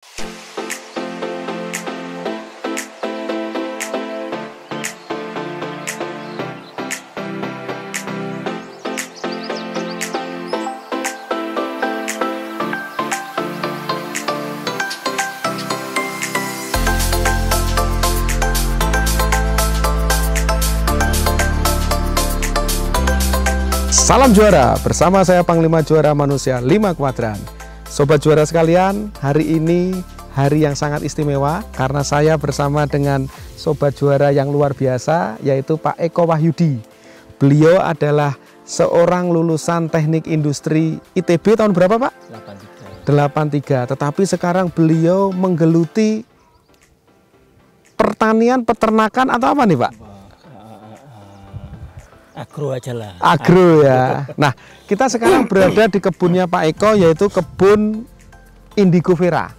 Salam juara, bersama saya Panglima Juara Manusia 5 Kuadran. Sobat juara sekalian, hari ini hari yang sangat istimewa karena saya bersama dengan sobat juara yang luar biasa, yaitu Pak Eko Wahyudi. Beliau adalah seorang lulusan teknik industri ITB tahun berapa Pak? 83. Tetapi sekarang beliau menggeluti pertanian, peternakan atau apa nih Pak? Agro aja lah. Agro ya. Nah, kita sekarang berada di kebunnya Pak Eko, yaitu kebun Indigo Vera.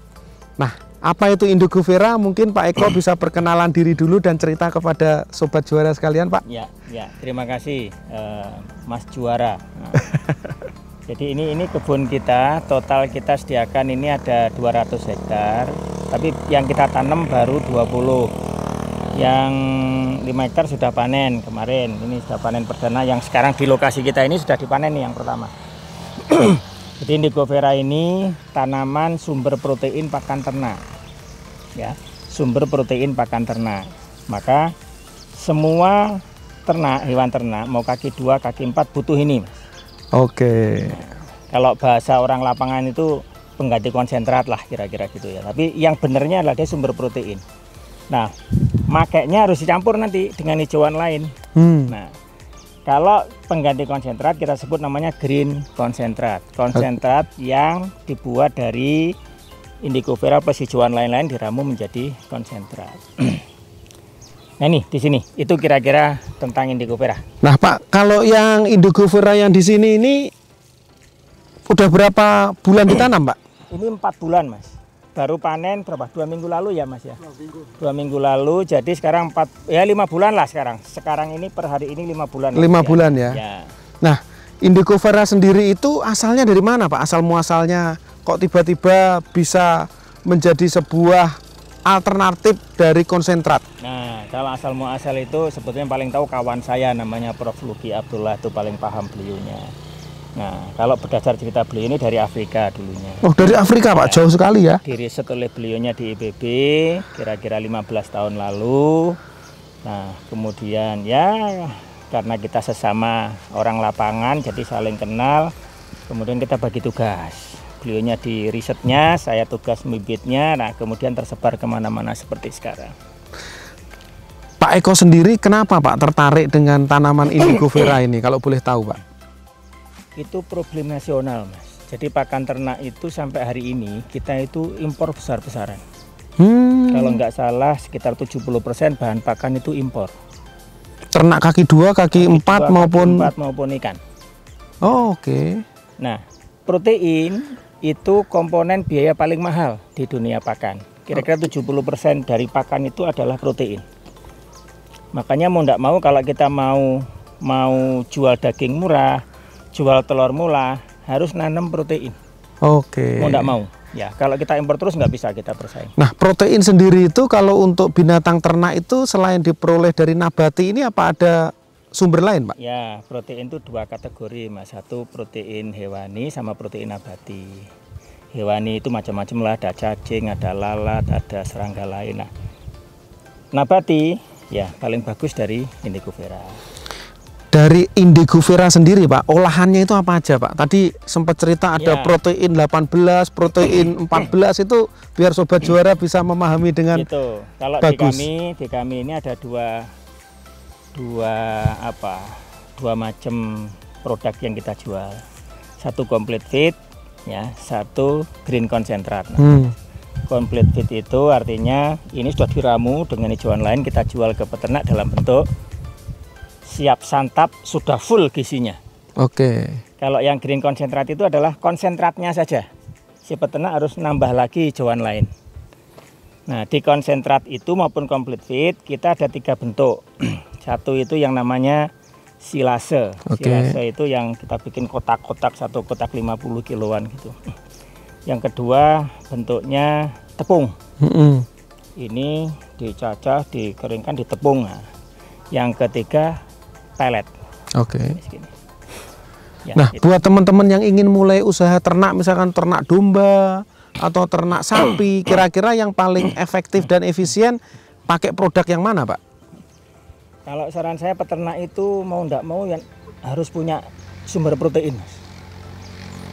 Nah, apa itu Indigo Vera? Mungkin Pak Eko bisa perkenalan diri dulu dan cerita kepada sobat juara sekalian, Pak. Ya, terima kasih Mas Juara. Nah, jadi ini kebun kita, total kita sediakan ini ada 200 hektar, tapi yang kita tanam baru 20. Yang 5 hektar sudah panen kemarin, ini sudah panen perdana. Yang sekarang di lokasi kita ini sudah dipanen nih yang pertama. Jadi Indigo Vera ini tanaman sumber protein pakan ternak, ya, sumber protein pakan ternak. Maka semua ternak, hewan ternak mau kaki 2, kaki 4 butuh ini, Mas. Oke. Nah, kalau bahasa orang lapangan itu pengganti konsentrat lah kira-kira gitu ya. Tapi yang benernya adalah dia sumber protein. Nah, makanya harus dicampur nanti dengan hijauan lain. Nah, kalau pengganti konsentrat kita sebut namanya green konsentrat. Konsentrat yang dibuat dari Indigo Vera plus hijauan lain-lain diramu menjadi konsentrat. Nah ini di sini itu kira-kira tentang Indigo Vera. Nah Pak, kalau yang Indigo Vera yang di sini ini udah berapa bulan ditanam Pak? Ini 4 bulan Mas. Baru panen berapa? 2 minggu lalu ya Mas ya? 2 minggu lalu, jadi sekarang 5 bulan lah sekarang. Sekarang ini per hari ini 5 bulan. 5 bulan ya? Ya. Nah, Indigo Vera sendiri itu asalnya dari mana Pak? Asal muasalnya kok tiba-tiba bisa menjadi sebuah alternatif dari konsentrat? Nah, kalau asal muasal itu sebetulnya paling tahu kawan saya namanya Prof. Luki Abdullah, itu paling paham beliaunya. Nah, kalau berdasar cerita beliau ini dari Afrika dulunya. Oh, dari Afrika Pak, jauh sekali ya? Diriset oleh beliaunya di IPB kira-kira 15 tahun lalu. Nah, kemudian ya karena kita sesama orang lapangan jadi saling kenal. Kemudian kita bagi tugas. Beliaunya di risetnya, saya tugas bibitnya. Nah, kemudian tersebar kemana-mana seperti sekarang. Pak Eko sendiri kenapa Pak tertarik dengan tanaman Indigo Vera ini kalau boleh tahu Pak? Itu problem nasional Mas. Jadi pakan ternak itu sampai hari ini kita itu impor besar-besaran. Kalau nggak salah sekitar 70% bahan pakan itu impor. Ternak kaki 2, kaki 4 maupun ikan. Oh, oke. Nah, protein itu komponen biaya paling mahal di dunia pakan. Kira-kira 70% dari pakan itu adalah protein. Makanya mau nggak mau kalau kita mau jual daging murah, jual telur murah, harus nanam protein. Oke. Mau nggak mau. Ya, kalau kita impor terus nggak bisa kita bersaing. Nah, protein sendiri itu kalau untuk binatang ternak itu selain diperoleh dari nabati ini apa ada sumber lain, Pak? Ya, protein itu 2 kategori, Mas. Satu protein hewani sama protein nabati. Hewani itu macam-macam lah, ada cacing, ada lalat, ada serangga lain. Nah, nabati ya paling bagus dari Indigo Vera. Dari Indigo Vera sendiri Pak, olahannya itu apa aja Pak? Tadi sempat cerita ada protein 18, protein 14 itu biar sobat juara bisa memahami dengan itu. Kalau bagus. di kami ini ada dua macam produk yang kita jual. Satu complete feed, ya, satu green concentrat. Nah, complete feed itu artinya ini sudah diramu dengan hijauan lain, kita jual ke peternak dalam bentuk siap santap, sudah full gizinya. Oke. Kalau yang green konsentrat itu adalah konsentratnya saja. Si peternak harus nambah lagi hijauan lain. Nah, di konsentrat itu maupun complete feed kita ada 3 bentuk. Satu itu yang namanya silase. Silase itu yang kita bikin kotak-kotak, satu kotak 50 kiloan gitu. Yang kedua bentuknya tepung. Mm-mm. Ini dicacah, dikeringkan, ditepung. Nah, yang ketiga pelet. Oke. Segini. Ya, Nah, gitu. buat teman-teman yang ingin mulai usaha ternak, misalkan ternak domba atau ternak sapi, kira-kira yang paling efektif dan efisien pakai produk yang mana, Pak? Kalau saran saya peternak itu mau ndak mau yang harus punya sumber protein.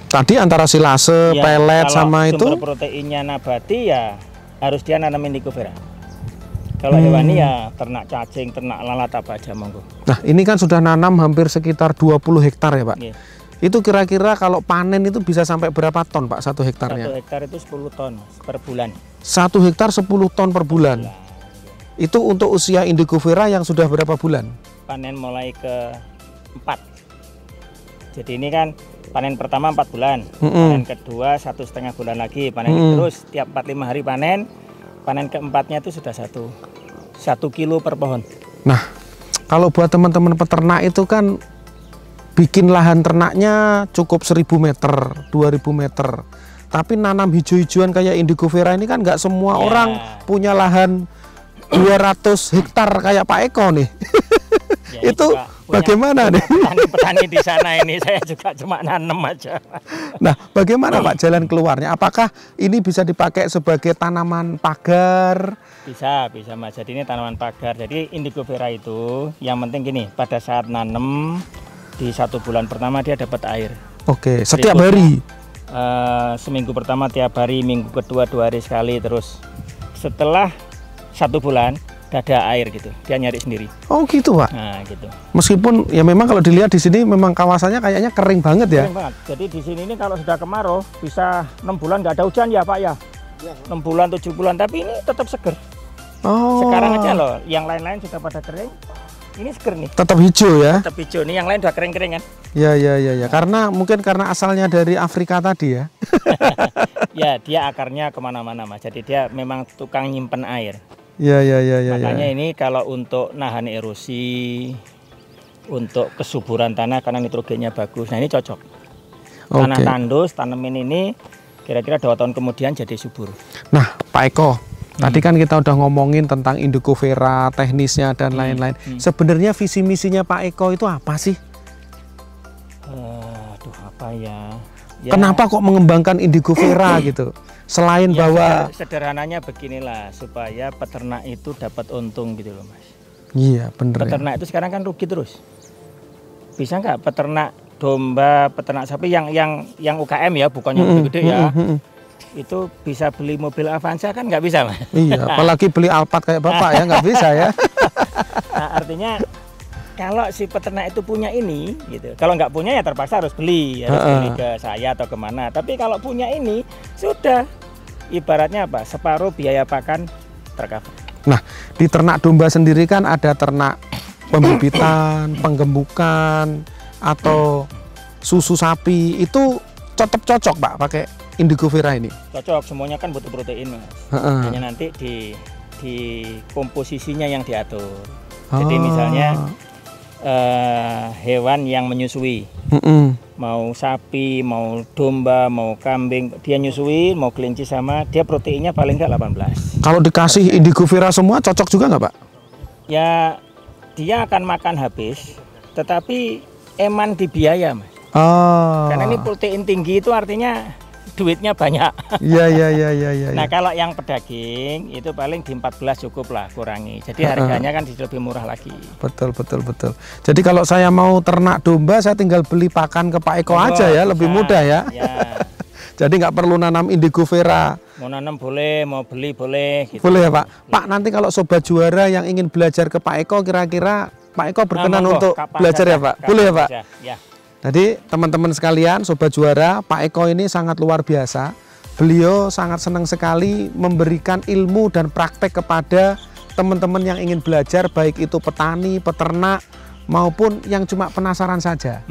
Tadi antara silase, Ya, pelet kalau sama itu. sumber proteinnya nabati ya harus dia nanam indigo vera. Kalau hewani ya ternak cacing, ternak lalat apa aja monggo. Nah, ini kan sudah nanam hampir sekitar 20 hektar ya, Pak. Iya. Itu kira-kira kalau panen itu bisa sampai berapa ton, Pak, 1 hektarnya? 1 hektar itu 10 ton per bulan. 1 hektar 10 ton per bulan. Nah, Itu untuk usia indigo vera yang sudah berapa bulan? panen mulai ke 4. Jadi ini kan panen pertama 4 bulan, panen kedua 1,5 bulan lagi, panen terus tiap 4-5 hari panen. Panen keempatnya itu sudah 1 kilo per pohon. Nah, kalau buat teman-teman peternak itu kan bikin lahan ternaknya cukup 1000 meter, 2000 meter. Tapi nanam hijau-hijauan kayak indigo vera ini kan nggak semua Ya. orang punya lahan 200 hektar kayak Pak Eko nih. Ya, Itu bagaimana nih? Petani di sana ini saya juga cuma nanam aja. Nah, bagaimana Pak jalan keluarnya? Apakah ini bisa dipakai sebagai tanaman pagar? Bisa Mas. Jadi ini tanaman pagar. Jadi indigo vera itu yang penting gini, pada saat nanam di 1 bulan pertama dia dapat air. Oke, setiap Berikutnya, hari. Seminggu pertama tiap hari, minggu kedua 2 hari sekali, terus setelah 1 bulan udah ada air gitu, dia nyari sendiri. Oh gitu Pak. Nah gitu. Meskipun ya memang kalau dilihat di sini memang kawasannya kayaknya kering banget ya. Kering banget. Jadi di sini ini kalau sudah kemarau bisa 6 bulan nggak ada hujan ya Pak ya. 6 bulan 7 bulan tapi ini tetap seger. Oh. Sekarang aja loh, yang lain-lain sudah pada kering. Ini seger nih. Tetap hijau ya. Tetap hijau nih, yang lain udah kering-kering kan. Ya. Karena mungkin karena asalnya dari Afrika tadi ya. Ya dia akarnya kemana-mana Mas. Jadi dia memang tukang nyimpen air. Ya. Makanya ini kalau untuk nahan erosi, untuk kesuburan tanah karena nitrogennya bagus. Nah ini cocok. Tanah Oke. tandus, tanemin ini kira-kira 2 tahun kemudian jadi subur. Nah Pak Eko, tadi kan kita udah ngomongin tentang indigo vera, teknisnya dan lain-lain. Sebenarnya visi misinya Pak Eko itu apa sih? Aduh apa ya? Kenapa kok mengembangkan indigo vera gitu? Selain Ya, bahwa sederhananya beginilah supaya peternak itu dapat untung gitu loh Mas. iya bener ya. Peternak itu sekarang kan rugi terus. Bisa nggak peternak domba, peternak sapi yang UKM ya, bukan yang gede-gede ya. Itu bisa beli mobil Avanza kan nggak bisa Mas. Iya, apalagi beli Alphard kayak Bapak ya nggak bisa ya. Nah, artinya kalau si peternak itu punya ini gitu. Kalau nggak punya ya terpaksa harus beli ke saya atau kemana. Tapi kalau punya ini sudah ibaratnya apa? Separuh biaya pakan tercover. Nah, di ternak domba sendiri kan ada ternak pembibitan, penggembukan, atau susu sapi. Itu cocok Pak pakai indigo vera ini. Cocok, semuanya kan butuh protein Mas. Hanya nanti di komposisinya yang diatur. Jadi misalnya hewan yang menyusui, mau sapi, mau domba, mau kambing, dia nyusui, mau kelinci sama, dia proteinnya paling nggak 18. Kalau dikasih indigo vera semua cocok juga nggak Pak? Ya dia akan makan habis, tetapi eman di biaya Mas. Oh. Karena ini protein tinggi itu artinya duitnya banyak. Iya. Nah kalau yang pedaging itu paling di 14 cukup lah, kurangi. Jadi harganya kan lebih murah lagi. Betul. Jadi kalau saya mau ternak domba, saya tinggal beli pakan ke Pak Eko aja ya, lebih mudah ya. Jadi nggak perlu nanam indigo vera. Mau nanam boleh, mau beli boleh. Gitu. Boleh ya Pak. Pak nanti kalau sobat juara yang ingin belajar ke Pak Eko, kira-kira Pak Eko berkenan untuk belajar ya Pak? Boleh ya Pak? Ya. Jadi teman-teman sekalian, sobat juara, Pak Eko ini sangat luar biasa. Beliau sangat senang sekali memberikan ilmu dan praktek kepada teman-teman yang ingin belajar, baik itu petani, peternak, maupun yang cuma penasaran saja.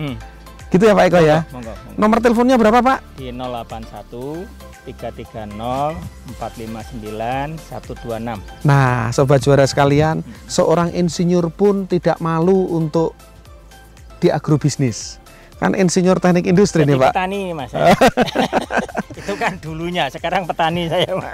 Gitu ya Pak Eko ya? Monggo. Nomor teleponnya berapa Pak? Di 081 330 459 126. Nah, sobat juara sekalian, seorang insinyur pun tidak malu untuk di agrobisnis. Kan insinyur teknik industri Jadi nih Pak. petani Mas. Itu kan dulunya, sekarang petani saya Mas.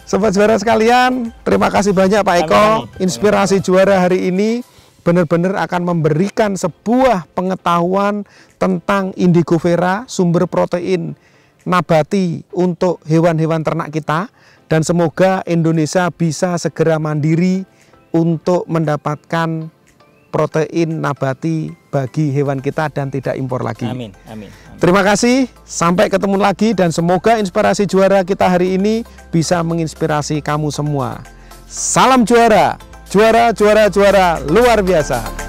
Sobat Juara sekalian, terima kasih banyak Pak Eko. Inspirasi Juara hari ini benar-benar akan memberikan sebuah pengetahuan tentang indigo vera, sumber protein nabati untuk hewan-hewan ternak kita. Dan semoga Indonesia bisa segera mandiri untuk mendapatkan protein nabati bagi hewan kita dan tidak impor lagi. Amin, amin. Terima kasih, sampai ketemu lagi dan semoga inspirasi Juara kita hari ini bisa menginspirasi kamu semua. Salam Juara, juara, juara, juara luar biasa.